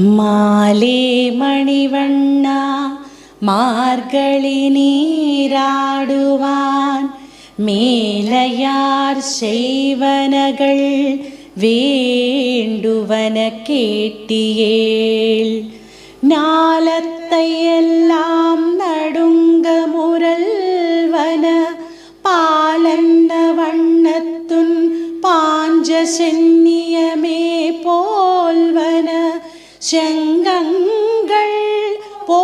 மாலே மணிவண்ணா மார்கழி நீராடுவான் மேலையார் செய்வனகள் வேண்டுவன கேட்டியேல் ஞாலத்தை எல்லாம் நடுங்க முரல்வன பாலன்ன வண்ணத்துன் பாஞ்ச சென்னியமே போல்வன செங்கங்கள் போ